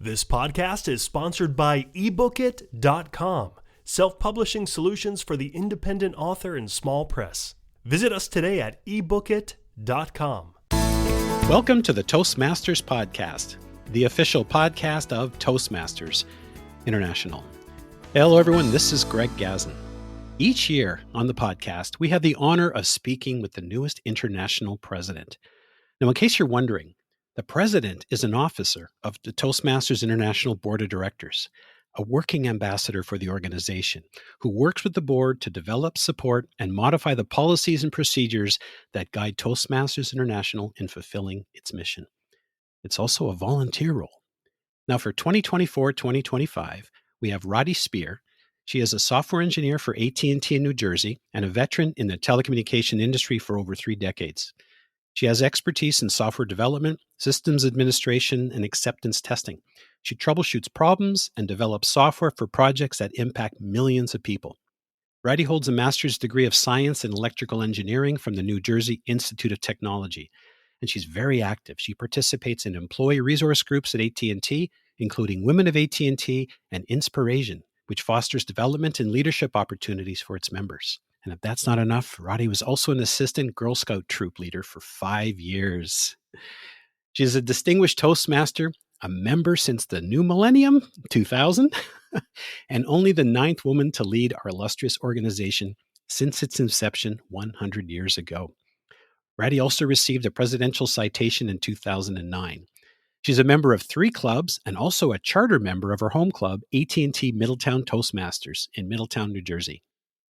This podcast is sponsored by ebookit.com, self-publishing solutions for the independent author and small press. Visit us today at ebookit.com. Welcome to the Toastmasters Podcast, the official podcast of Toastmasters International. Hello, everyone. This is Greg Gazin. Each year on the podcast, we have the honor of speaking with the newest international president. Now, in case you're wondering, the president is an officer of the Toastmasters International Board of Directors, a working ambassador for the organization who works with the board to develop, support, and modify the policies and procedures that guide Toastmasters International in fulfilling its mission. It's also a volunteer role. Now, for 2024-2025, we have Radhi Spear. She is a software engineer for AT&T in New Jersey and a veteran in the telecommunication industry for over 3 decades. She has expertise in software development, systems administration, and acceptance testing. She troubleshoots problems and develops software for projects that impact millions of people. Radhi holds a master's degree of science in electrical engineering from the New Jersey Institute of Technology, and she's very active. She participates in employee resource groups at AT&T, including Women of AT&T and InspirASIAN, which fosters development and leadership opportunities for its members. And if that's not enough, Radhi was also an assistant Girl Scout troop leader for 5 years. She is a distinguished Toastmaster, a member since the new millennium, 2000, and only the 9th woman to lead our illustrious organization since its inception 100 years ago. Radhi also received a presidential citation in 2009. She's a member of 3 clubs and also a charter member of her home club, AT&T Middletown Toastmasters in Middletown, New Jersey.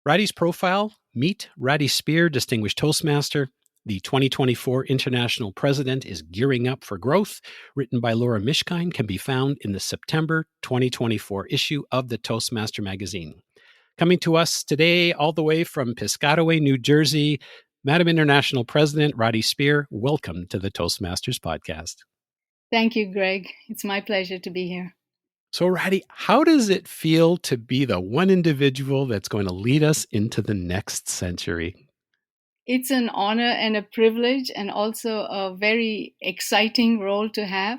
Radhi's profile, Meet Radhi Spear, Distinguished Toastmaster. The 2024 International President is Gearing Up for Growth, written by Laura Mishkind, can be found in the September 2024 issue of the Toastmaster magazine. Coming to us today all the way from Piscataway, New Jersey, Madam International President Radhi Spear, welcome to the Toastmasters Podcast. Thank you, Greg. It's my pleasure to be here. So, Radhi, how does it feel to be the one individual that's going to lead us into the next century? It's an honor and a privilege, and also a very exciting role to have.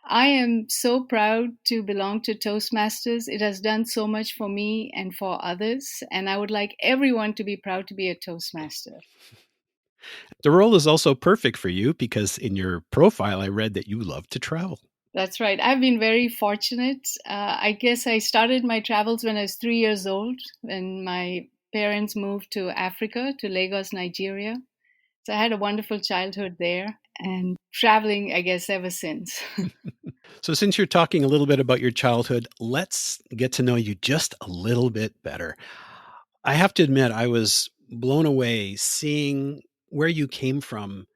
I am so proud to belong to Toastmasters. It has done so much for me and for others, and I would like everyone to be proud to be a Toastmaster. The role is also perfect for you because in your profile, I read that you love to travel. That's right. I've been very fortunate. I guess I started my travels when I was 3 years old, when my parents moved to Africa, to Lagos, Nigeria. So I had a wonderful childhood there and traveling, I guess, ever since. So since you're talking a little bit about your childhood, let's get to know you just a little bit better. I have to admit, I was blown away seeing where you came from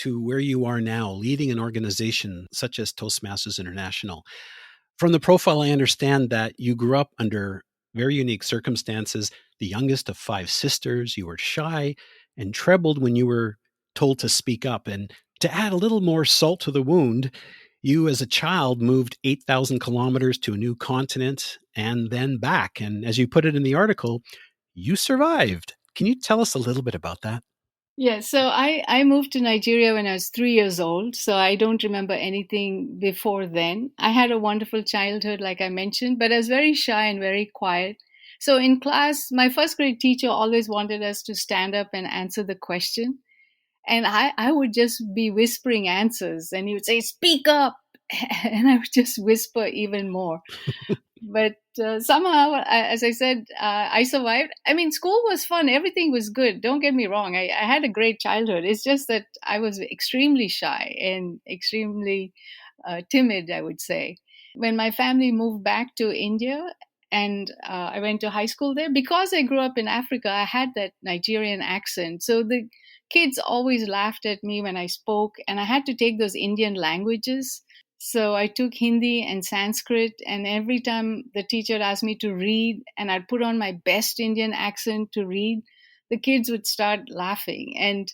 to where you are now, leading an organization such as Toastmasters International. From the profile, I understand that you grew up under very unique circumstances, the youngest of 5 sisters. You were shy and trembled when you were told to speak up. And to add a little more salt to the wound, you as a child moved 8,000 kilometers to a new continent and then back. And as you put it in the article, you survived. Can you tell us a little bit about that? Yeah, so I moved to Nigeria when I was 3 years old, so I don't remember anything before then. I had a wonderful childhood, like I mentioned, but I was very shy and very quiet. So in class, my first grade teacher always wanted us to stand up and answer the question. And I would just be whispering answers, and he would say, "Speak up." And I would just whisper even more. But somehow, as I said, I survived. I mean, school was fun. Everything was good. Don't get me wrong. I had a great childhood. It's just that I was extremely shy and extremely timid, I would say. When my family moved back to India and I went to high school there, because I grew up in Africa, I had that Nigerian accent. So the kids always laughed at me when I spoke, and I had to take those Indian languages. So I took Hindi and Sanskrit, and every time the teacher asked me to read and I'd put on my best Indian accent to read, the kids would start laughing. And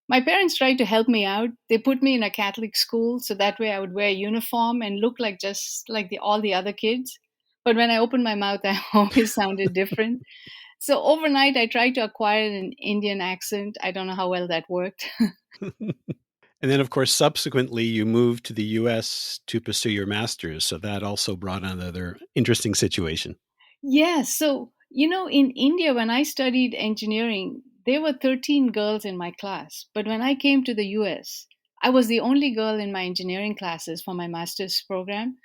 my parents tried to help me out. They put me in a Catholic school, so that way I would wear a uniform and look like just like all the other kids. But when I opened my mouth, I always sounded different. So overnight, I tried to acquire an Indian accent. I don't know how well that worked. And then, of course, subsequently, you moved to the US to pursue your master's. So that also brought on another interesting situation. Yes. So, in India, when I studied engineering, there were 13 girls in my class. But when I came to the US, I was the only girl in my engineering classes for my master's program.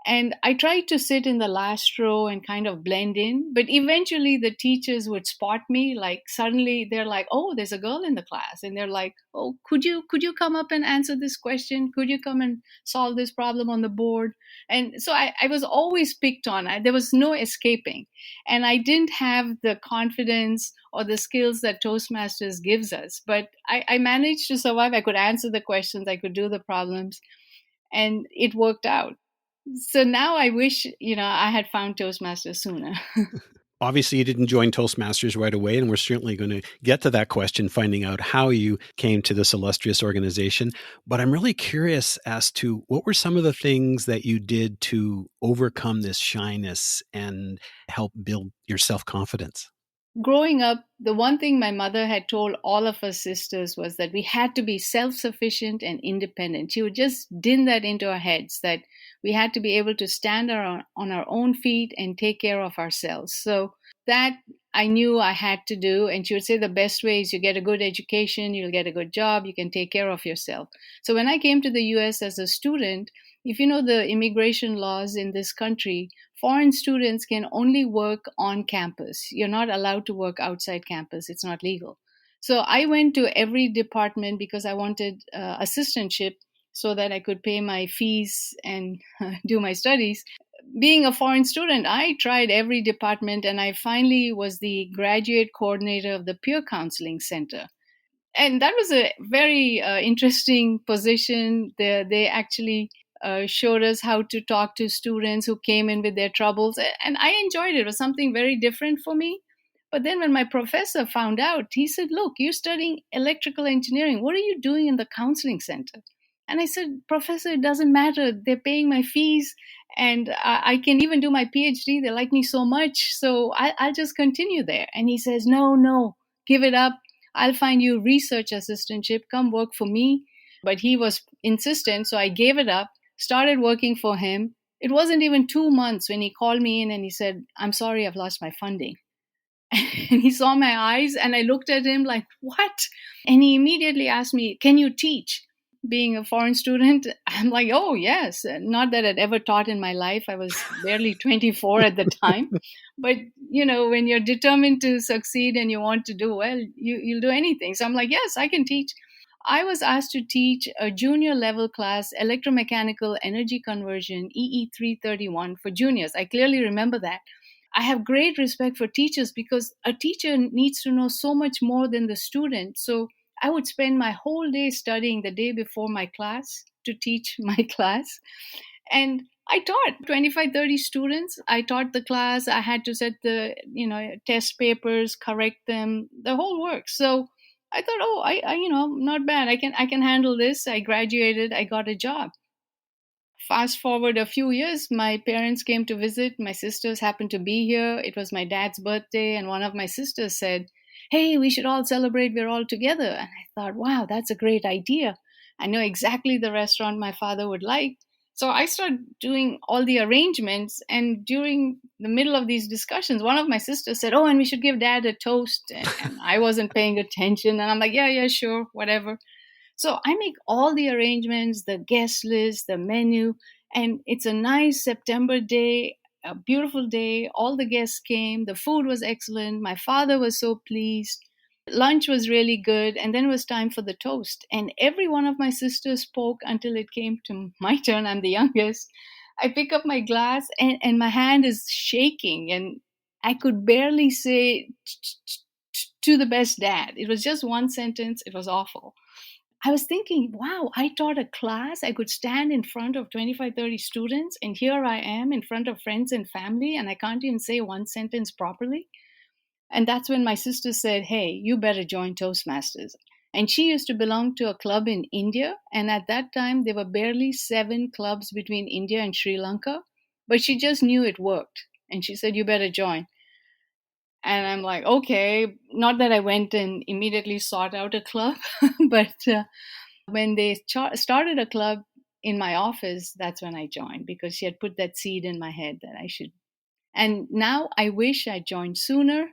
And I tried to sit in the last row and kind of blend in, but eventually the teachers would spot me. Like suddenly they're like, "Oh, there's a girl in the class," and they're like, "Oh, could you come up and answer this question? Could you come and solve this problem on the board?" And so I was always picked on. There was no escaping, and I didn't have the confidence or the skills that Toastmasters gives us. But I managed to survive. I could answer the questions. I could do the problems, and it worked out. So now I wish, I had found Toastmasters sooner. Obviously, you didn't join Toastmasters right away, and we're certainly going to get to that question, finding out how you came to this illustrious organization. But I'm really curious as to what were some of the things that you did to overcome this shyness and help build your self-confidence? Growing up, the one thing my mother had told all of us sisters was that we had to be self sufficient and independent. She would just din that into our heads that we had to be able to stand on our own feet and take care of ourselves. So that I knew I had to do. And she would say the best way is you get a good education, you'll get a good job, you can take care of yourself. So when I came to the US as a student, if you know the immigration laws in this country, foreign students can only work on campus. You're not allowed to work outside campus. It's not legal. So I went to every department because I wanted assistantship so that I could pay my fees and do my studies. Being a foreign student, I tried every department and I finally was the graduate coordinator of the Peer Counseling Center. And that was a very interesting position. They actually showed us how to talk to students who came in with their troubles. And I enjoyed it. It was something very different for me. But then when my professor found out, he said, "Look, you're studying electrical engineering. What are you doing in the counseling center?" And I said, "Professor, it doesn't matter. They're paying my fees and I can even do my PhD. They like me so much. So I'll just continue there." And he says, No, give it up. I'll find you research assistantship. Come work for me. But he was insistent. So I gave it up, started working for him. It wasn't even 2 months when he called me in and he said, "I'm sorry, I've lost my funding." And he saw my eyes and I looked at him like, "What?" And he immediately asked me, "Can you teach?" Being a foreign student, I'm like, "Oh, yes." Not that I'd ever taught in my life. I was barely 24 at the time. But, when you're determined to succeed and you want to do well, you'll do anything. So I'm like, "Yes, I can teach." I was asked to teach a junior level class, electromechanical energy conversion, EE 331 for juniors. I clearly remember that. I have great respect for teachers because a teacher needs to know so much more than the student. So I would spend my whole day studying the day before my class to teach my class. And I taught 25, 30 students. I taught the class. I had to set the, test papers, correct them, the whole works. So I thought, oh, I not bad. I can handle this. I graduated. I got a job. Fast forward a few years, my parents came to visit. My sisters happened to be here. It was my dad's birthday, and one of my sisters said, "Hey, we should all celebrate. We're all together." And I thought, wow, that's a great idea. I know exactly the restaurant my father would like. So I started doing all the arrangements. And during the middle of these discussions, one of my sisters said, "Oh, and we should give dad a toast." And I wasn't paying attention. And I'm like, yeah, sure, whatever. So I make all the arrangements, the guest list, the menu, and it's a nice September day, a beautiful day. All the guests came. The food was excellent. My father was so pleased. Lunch was really good. And then it was time for the toast. And every one of my sisters spoke until it came to my turn. I'm the youngest. I pick up my glass and my hand is shaking. And I could barely say, "To the best dad." It was just one sentence. It was awful. I was thinking, wow, I taught a class. I could stand in front of 25, 30 students, and here I am in front of friends and family, and I can't even say one sentence properly. And that's when my sister said, "Hey, you better join Toastmasters." And she used to belong to a club in India. And at that time, there were barely 7 clubs between India and Sri Lanka. But she just knew it worked. And she said, "You better join." And I'm like, okay, not that I went and immediately sought out a club, but When they started a club in my office, that's when I joined, because she had put that seed in my head that I should. And now I wish I joined sooner.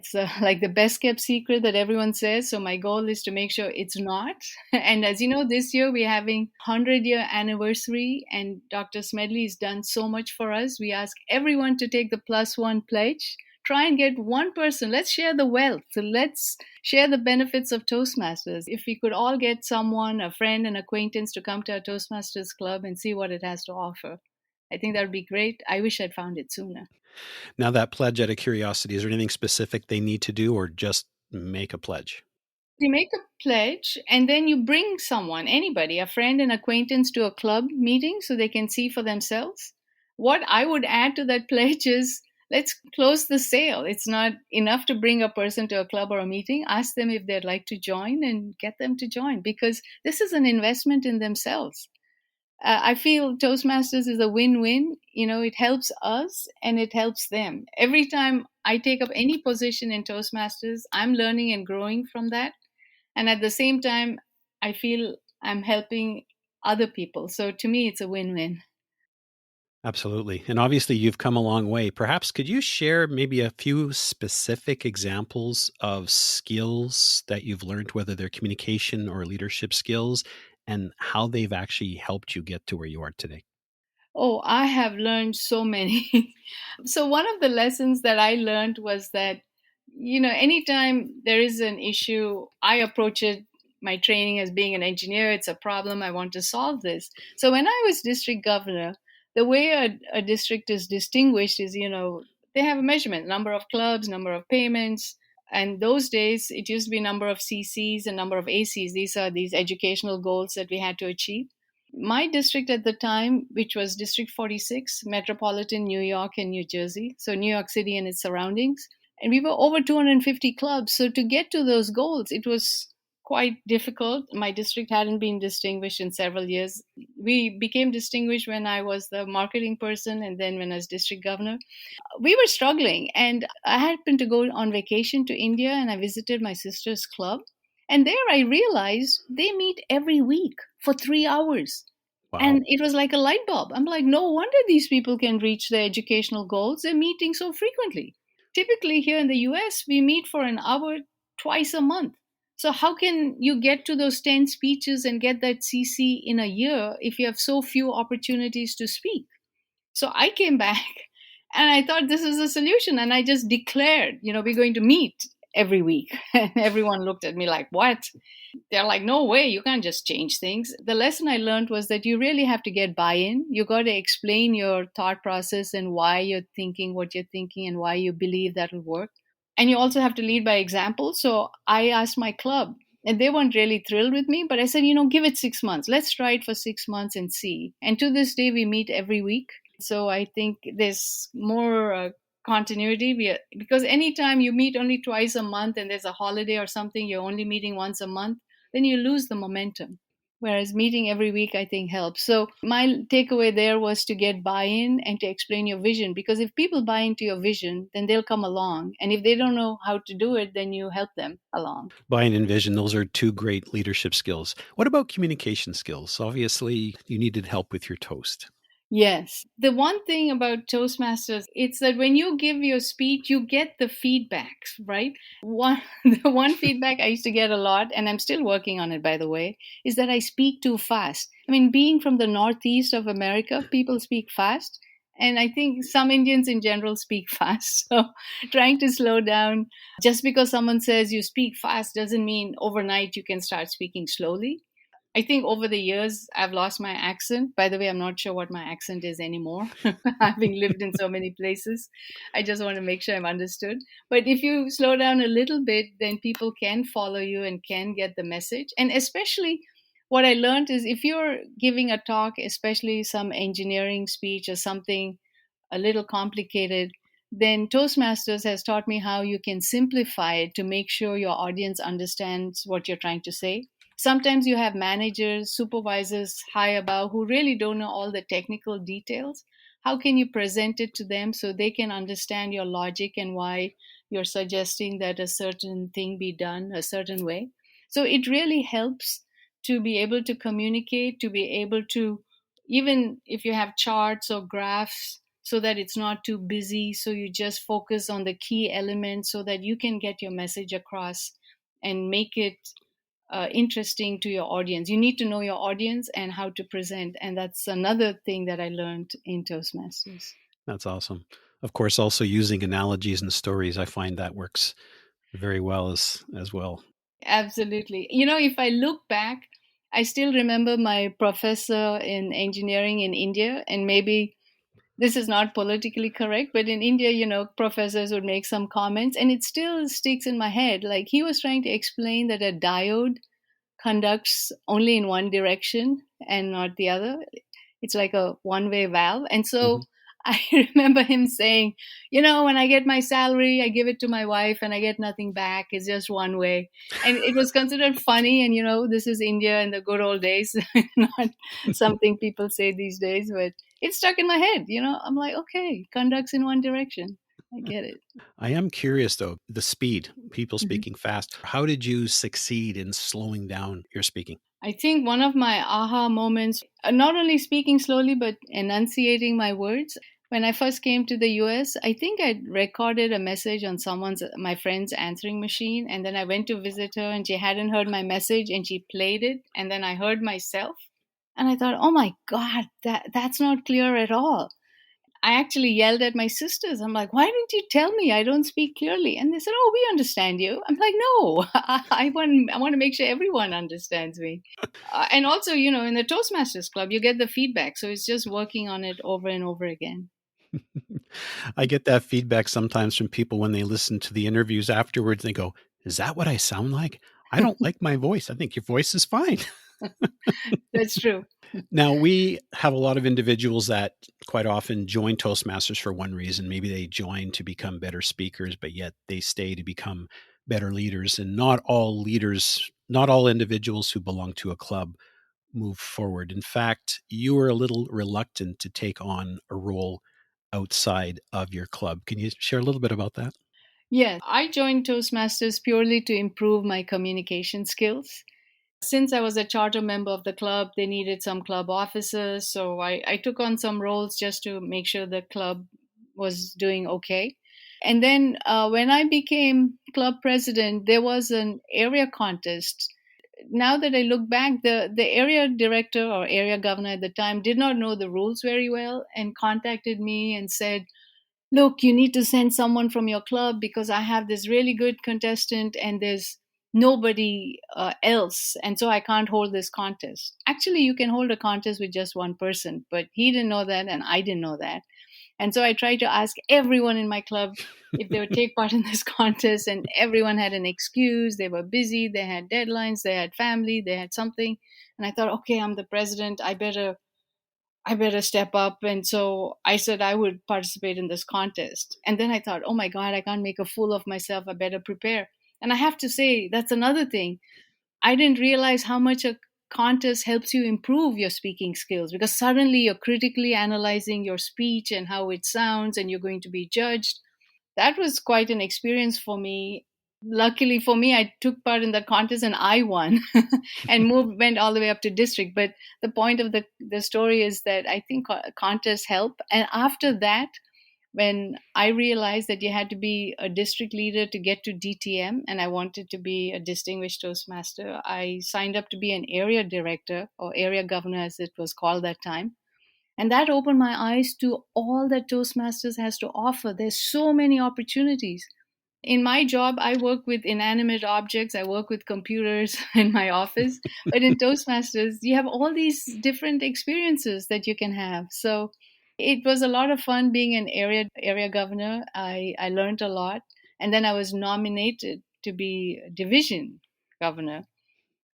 It's like the best kept secret that everyone says. So my goal is to make sure it's not. And as you know, this year we're having 100-year anniversary, and Dr. Smedley has done so much for us. We ask everyone to take the +1 pledge. Try and get one person. Let's share the wealth. So let's share the benefits of Toastmasters. If we could all get someone, a friend, an acquaintance, to come to our Toastmasters club and see what it has to offer, I think that would be great. I wish I'd found it sooner. Now, that pledge, out of curiosity, is there anything specific they need to do, or just make a pledge? You make a pledge, and then you bring someone, anybody, a friend, an acquaintance, to a club meeting so they can see for themselves. What I would add to that pledge is, let's close the sale. It's not enough to bring a person to a club or a meeting. Ask them if they'd like to join and get them to join, because this is an investment in themselves. I feel Toastmasters is a win-win. It helps us and it helps them. Every time I take up any position in Toastmasters, I'm learning and growing from that. And at the same time, I feel I'm helping other people. So to me, it's a win-win. Absolutely. And obviously, you've come a long way. Perhaps could you share maybe a few specific examples of skills that you've learned, whether they're communication or leadership skills, and how they've actually helped you get to where you are today? Oh, I have learned so many. So one of the lessons that I learned was that, anytime there is an issue, I approach it, my training as being an engineer, it's a problem, I want to solve this. So when I was district governor, the way a district is distinguished is, they have a measurement, number of clubs, number of payments. And those days, it used to be number of CCs and number of ACs. These are these educational goals that we had to achieve. My district at the time, which was District 46, metropolitan New York and New Jersey, so New York City and its surroundings, and we were over 250 clubs. So to get to those goals, it was quite difficult. My district hadn't been distinguished in several years. We became distinguished when I was the marketing person, and then when I was district governor. We were struggling, and I happened to go on vacation to India, and I visited my sister's club. And there I realized they meet every week for 3 hours. Wow. And it was like a light bulb. I'm like, no wonder these people can reach their educational goals. They're meeting so frequently. Typically here in the US, we meet for an hour twice a month. So how can you get to those 10 speeches and get that CC in a year if you have so few opportunities to speak? So I came back and I thought this is a solution. And I just declared, we're going to meet every week. And everyone looked at me like, what? They're like, no way, you can't just change things. The lesson I learned was that you really have to get buy-in. You got to explain your thought process and why you're thinking what you're thinking and why you believe that will work. And you also have to lead by example. So I asked my club, and they weren't really thrilled with me, but I said, give it 6 months. Let's try it for 6 months and see. And to this day, we meet every week. So I think there's more continuity, because anytime you meet only twice a month and there's a holiday or something, you're only meeting once a month, then you lose the momentum. Whereas meeting every week, I think, helps. So my takeaway there was to get buy-in and to explain your vision. Because if people buy into your vision, then they'll come along. And if they don't know how to do it, then you help them along. Buy-in and vision, those are two great leadership skills. What about communication skills? Obviously, you needed help with your toast. Yes. The one thing about Toastmasters, it's that when you give your speech, you get the feedbacks, right? The one feedback I used to get a lot, and I'm still working on it, by the way, is that I speak too fast. I mean, being from the Northeast of America, people speak fast. And I think some Indians in general speak fast. So trying to slow down, just because someone says you speak fast doesn't mean overnight you can start speaking slowly. I think over the years, I've lost my accent. By the way, I'm not sure what my accent is anymore, having lived in so many places. I just want to make sure I'm understood. But if you slow down a little bit, then people can follow you and can get the message. And especially what I learned is if you're giving a talk, especially some engineering speech or something a little complicated, then Toastmasters has taught me how you can simplify it to make sure your audience understands what you're trying to say. Sometimes you have managers, supervisors high above who really don't know all the technical details. How can you present it to them so they can understand your logic and why you're suggesting that a certain thing be done a certain way? So it really helps to be able to communicate, to be able to, even if you have charts or graphs, so that it's not too busy. So you just focus on the key elements so that you can get your message across and make it interesting to your audience. You need to know your audience and how to present. And that's another thing that I learned in Toastmasters. That's awesome. Of course, also using analogies and stories, I find that works very well as well. Absolutely. If I look back, I still remember my professor in engineering in India, and maybe this is not politically correct, but in India, professors would make some comments, and it still sticks in my head. Like, he was trying to explain that a diode conducts only in one direction and not the other. It's like a one-way valve. And so I remember him saying, when I get my salary, I give it to my wife and I get nothing back. It's just one way. And it was considered funny. And, this is India in the good old days, not something people say these days, but it stuck in my head. I'm like, okay, conducts in one direction. I get it. I am curious, though, the speed, people speaking fast. How did you succeed in slowing down your speaking? I think one of my aha moments, not only speaking slowly, but enunciating my words. When I first came to the US, I think I recorded a message on my friend's answering machine. And then I went to visit her and she hadn't heard my message and she played it. And then I heard myself and I thought, oh my God, that's not clear at all. I actually yelled at my sisters. I'm like, why didn't you tell me I don't speak clearly? And they said, oh, we understand you. I'm like, no, I want to make sure everyone understands me. And also, in the Toastmasters Club, you get the feedback. So it's just working on it over and over again. I get that feedback sometimes from people when they listen to the interviews afterwards. They go, is that what I sound like? I don't like my voice. I think your voice is fine. That's true. Now, we have a lot of individuals that quite often join Toastmasters for one reason. Maybe they join to become better speakers, but yet they stay to become better leaders. And not all individuals who belong to a club move forward. In fact, you were a little reluctant to take on a role outside of your club. Can you share a little bit about that? Yes, I joined Toastmasters purely to improve my communication skills. Since I was a charter member of the club, they needed some club officers. So I took on some roles just to make sure the club was doing okay. And then when I became club president, there was an area contest. Now that I look back, the area director or area governor at the time did not know the rules very well and contacted me and said, look, you need to send someone from your club because I have this really good contestant and there's nobody else. And so I can't hold this contest. Actually, you can hold a contest with just one person, but he didn't know that and I didn't know that. And so I tried to ask everyone in my club if they would take part in this contest, and everyone had an excuse. They were busy, they had deadlines, they had family, they had something. And I thought, okay, I'm the president, I better step up. And so I said I would participate in this contest. And then I thought, oh my God, I can't make a fool of myself. I better prepare. And I have to say, that's another thing. I didn't realize how much a contest helps you improve your speaking skills, because suddenly you're critically analyzing your speech and how it sounds, and you're going to be judged. That was quite an experience for me. Luckily for me, I took part in the contest and I won and went all the way up to district. But the point of the story is that I think contests help. And after that, when I realized that you had to be a district leader to get to DTM, and I wanted to be a distinguished Toastmaster, I signed up to be an area director, or area governor as it was called that time. And that opened my eyes to all that Toastmasters has to offer. There's so many opportunities. In my job, I work with inanimate objects. I work with computers in my office. But in Toastmasters, you have all these different experiences that you can have. So it was a lot of fun being an area governor. I learned a lot. And then I was nominated to be division governor.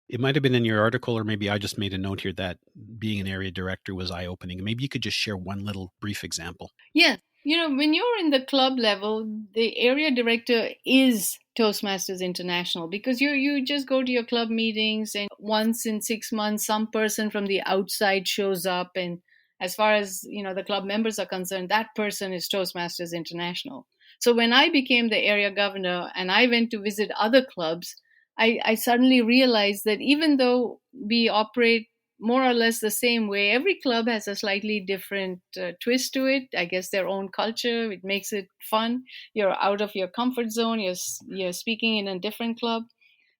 It might have been in your article, or maybe I just made a note here that being an area director was eye-opening. Maybe you could just share one little brief example. Yes. When you're in the club level, the area director is Toastmasters International, because you just go to your club meetings, and once in 6 months, some person from the outside shows up. And as far as, the club members are concerned, that person is Toastmasters International. So when I became the area governor and I went to visit other clubs, I suddenly realized that even though we operate more or less the same way, every club has a slightly different twist to it. I guess their own culture. It makes it fun. You're out of your comfort zone. You're speaking in a different club.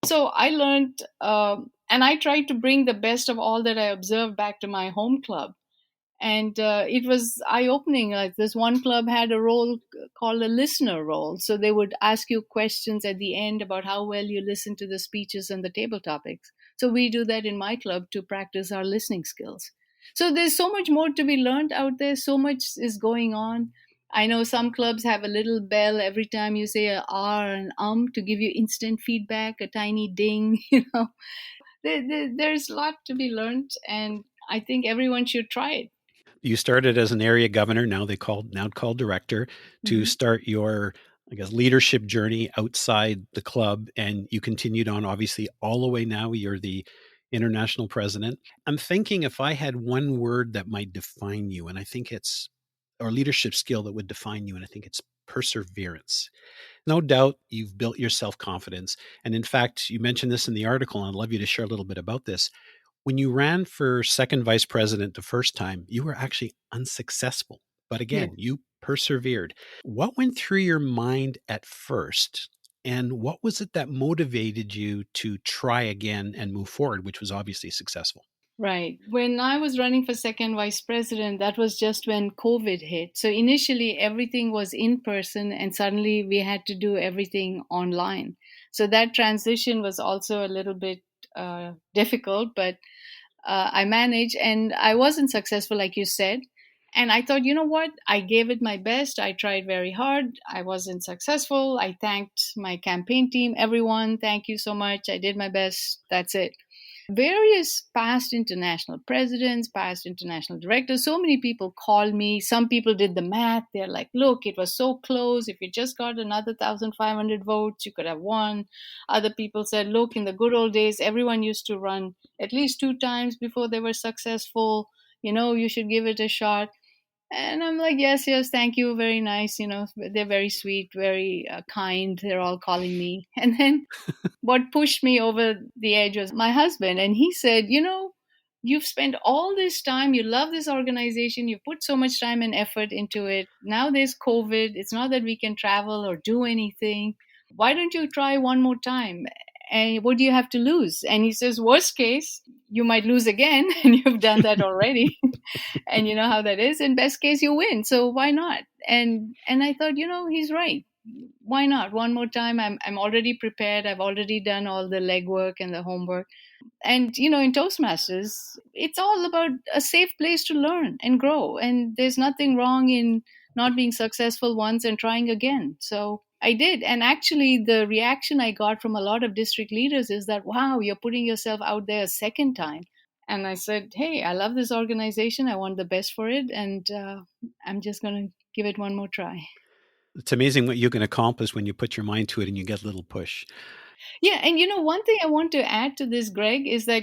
So I learned, and I tried to bring the best of all that I observed back to my home club. And it was eye-opening. Like this one club had a role called a listener role, so they would ask you questions at the end about how well you listen to the speeches and the table topics. So we do that in my club to practice our listening skills. So there's so much more to be learned out there. So much is going on. I know some clubs have a little bell every time you say a R and to give you instant feedback, a tiny ding. There's a lot to be learned, and I think everyone should try it. You started as an area governor, now called director, to Mm-hmm. start your, I guess, leadership journey outside the club, and you continued on obviously all the way now. You're the international president. I'm thinking if I had one word that might define you, and I think it's, or leadership skill that would define you, and I think it's perseverance. No doubt you've built your self-confidence. And in fact, you mentioned this in the article, and I'd love you to share a little bit about this. When you ran for second vice president the first time, you were actually unsuccessful. But Yeah. again, you persevered. What went through your mind at first? And what was it that motivated you to try again and move forward, which was obviously successful? Right. When I was running for second vice president, that was just when COVID hit. So initially, everything was in person, and suddenly we had to do everything online. So that transition was also a little bit difficult, but I managed, and I wasn't successful, like you said. And I thought, you know what? I gave it my best. I tried very hard. I wasn't successful. I thanked my campaign team, everyone. Thank you so much. I did my best. That's it. Various past international presidents, past international directors, so many people called me. Some people did the math. They're like, look, it was so close. If you just got another 1,500 votes, you could have won. Other people said, look, in the good old days, everyone used to run at least 2 times before they were successful. You should give it a shot. And I'm like, yes, yes, thank you. Very nice. They're very sweet, very kind. They're all calling me. And then what pushed me over the edge was my husband. And he said, you've spent all this time, you love this organization, you put so much time and effort into it. Now there's COVID. It's not that we can travel or do anything. Why don't you try one more time? And what do you have to lose? And he says, worst case, you might lose again. And you've done that already. And you know how that is. In best case, you win. So why not? And I thought, he's right. Why not one more time? I'm already prepared. I've already done all the legwork and the homework. And in Toastmasters, it's all about a safe place to learn and grow. And there's nothing wrong in not being successful once and trying again. So I did. And actually, the reaction I got from a lot of district leaders is that, wow, you're putting yourself out there a second time. And I said, hey, I love this organization. I want the best for it. And I'm just going to give it one more try. It's amazing what you can accomplish when you put your mind to it and you get a little push. Yeah. And, one thing I want to add to this, Greg, is that,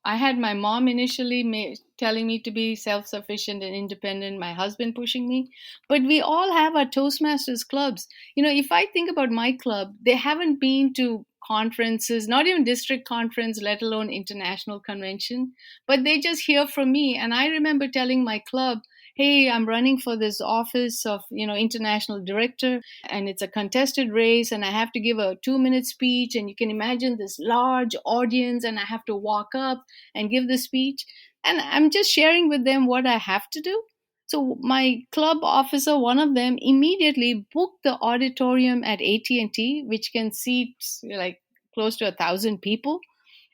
I had my mom initially telling me to be self-sufficient and independent, my husband pushing me. But we all have our Toastmasters clubs. If I think about my club, they haven't been to conferences, not even district conference, let alone international convention, but they just hear from me. And I remember telling my club, hey, I'm running for this office of, international director, and it's a contested race, and I have to give a 2-minute speech, and you can imagine this large audience, and I have to walk up and give the speech. And I'm just sharing with them what I have to do. So my club officer, one of them, immediately booked the auditorium at AT&T, which can seat like close to 1,000 people.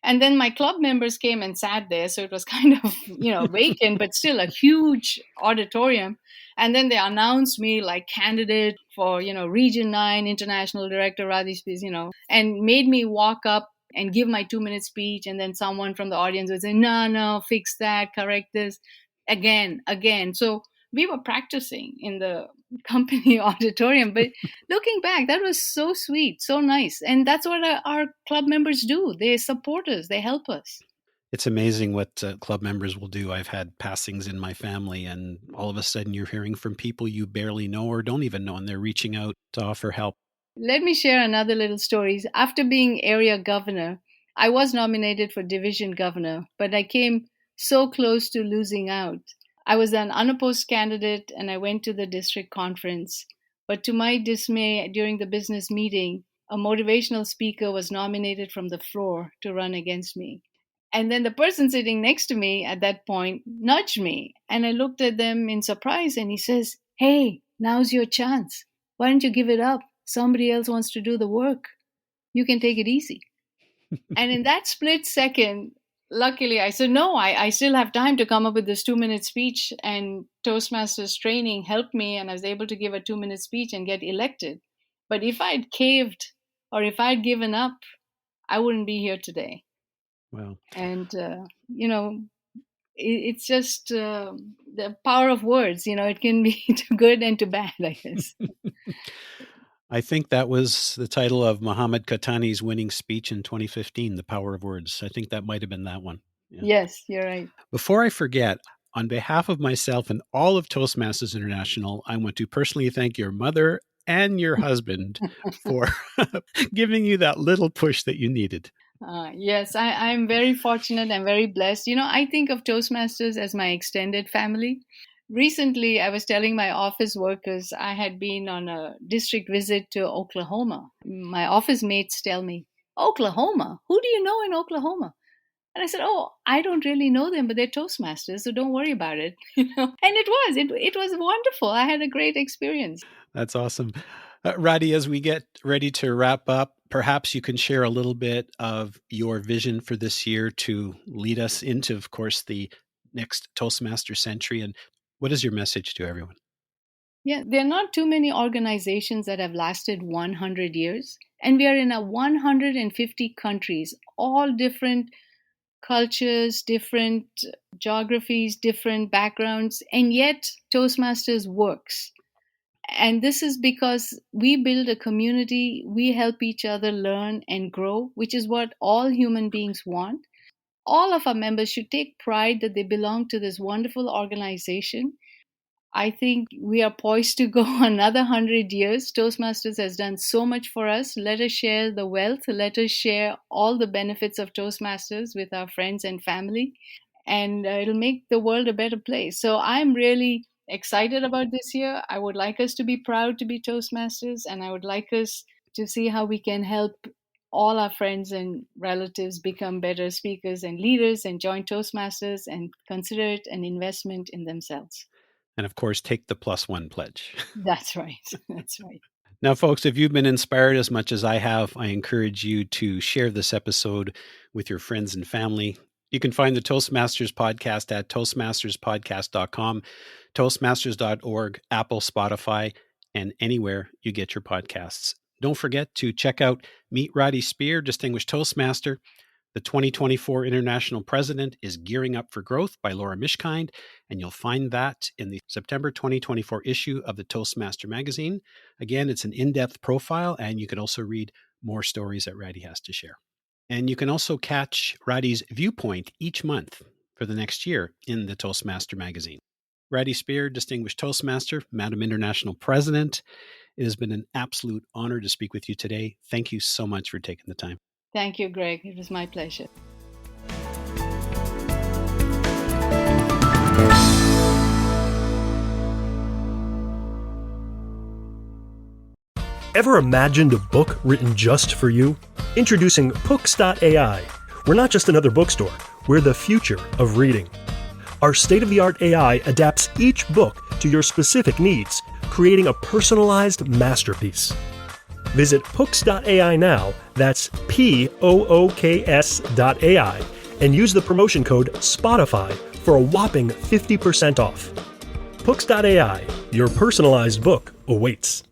And then my club members came and sat there. So it was kind of, vacant, but still a huge auditorium. And then they announced me like candidate for, Region 9 International Director, Radhi Spear, and made me walk up and give my 2-minute speech. And then someone from the audience would say, no, fix that, correct this, again. So we were practicing in the company auditorium. But looking back, that was so sweet, so nice. And that's what our club members do. They support us, they help us. It's amazing what club members will do. I've had passings in my family, and all of a sudden you're hearing from people you barely know or don't even know, and they're reaching out to offer help. Let me share another little story. After being area governor, I was nominated for division governor, but I came so close to losing out. I was an unopposed candidate and I went to the district conference. But to my dismay, during the business meeting, a motivational speaker was nominated from the floor to run against me. And then the person sitting next to me at that point nudged me. And I looked at them in surprise and he says, "Hey, now's your chance. Why don't you give it up? Somebody else wants to do the work. You can take it easy." And in that split second, luckily, I said, no, I still have time to come up with this 2-minute speech. And Toastmasters training helped me, and I was able to give a 2-minute speech and get elected. But if I'd caved or if I'd given up, I wouldn't be here today. Wow. And, it's just the power of words. It can be to good and to bad, I guess. I think that was the title of Muhammad Khatami's winning speech in 2015, The Power of Words. I think that might have been that one. Yeah. Yes, you're right. Before I forget, on behalf of myself and all of Toastmasters International, I want to personally thank your mother and your husband for giving you that little push that you needed. Yes, I'm very fortunate and very blessed. I think of Toastmasters as my extended family. Recently, I was telling my office workers I had been on a district visit to Oklahoma. My office mates tell me, "Oklahoma? Who do you know in Oklahoma?" And I said, "Oh, I don't really know them, but they're Toastmasters, so don't worry about it." And it was wonderful. I had a great experience. That's awesome. Radhi, as we get ready to wrap up, perhaps you can share a little bit of your vision for this year to lead us into, of course, the next Toastmaster century. And what is your message to everyone? Yeah, there are not too many organizations that have lasted 100 years. And we are in 150 countries, all different cultures, different geographies, different backgrounds, and yet Toastmasters works. And this is because we build a community, we help each other learn and grow, which is what all human beings want. All of our members should take pride that they belong to this wonderful organization. I think we are poised to go another 100 years. Toastmasters has done so much for us. Let us share the wealth. Let us share all the benefits of Toastmasters with our friends and family. And it'll make the world a better place. So I'm really excited about this year. I would like us to be proud to be Toastmasters. And I would like us to see how we can help all our friends and relatives become better speakers and leaders and join Toastmasters and consider it an investment in themselves. And of course, take the +1 pledge. That's right. That's right. Now, folks, if you've been inspired as much as I have, I encourage you to share this episode with your friends and family. You can find the Toastmasters podcast at toastmasterspodcast.com, toastmasters.org, Apple, Spotify, and anywhere you get your podcasts. Don't forget to check out Meet Radhi Spear, Distinguished Toastmaster. The 2024 International President is Gearing Up for Growth by Laura Mishkind, and you'll find that in the September 2024 issue of the Toastmaster magazine. Again, it's an in-depth profile, and you can also read more stories that Radhi has to share. And you can also catch Radhi's viewpoint each month for the next year in the Toastmaster magazine. Radhi Spear, Distinguished Toastmaster, Madam International President, it has been an absolute honor to speak with you today. Thank you so much for taking the time. Thank you, Greg. It was my pleasure. Ever imagined a book written just for you? Introducing Books.ai. We're not just another bookstore. We're the future of reading. Our state-of-the-art AI adapts each book to your specific needs, creating a personalized masterpiece. Visit Books.ai now, that's POOKS.ai, and use the promotion code SPOTIFY for a whopping 50% off. Books.ai, your personalized book awaits.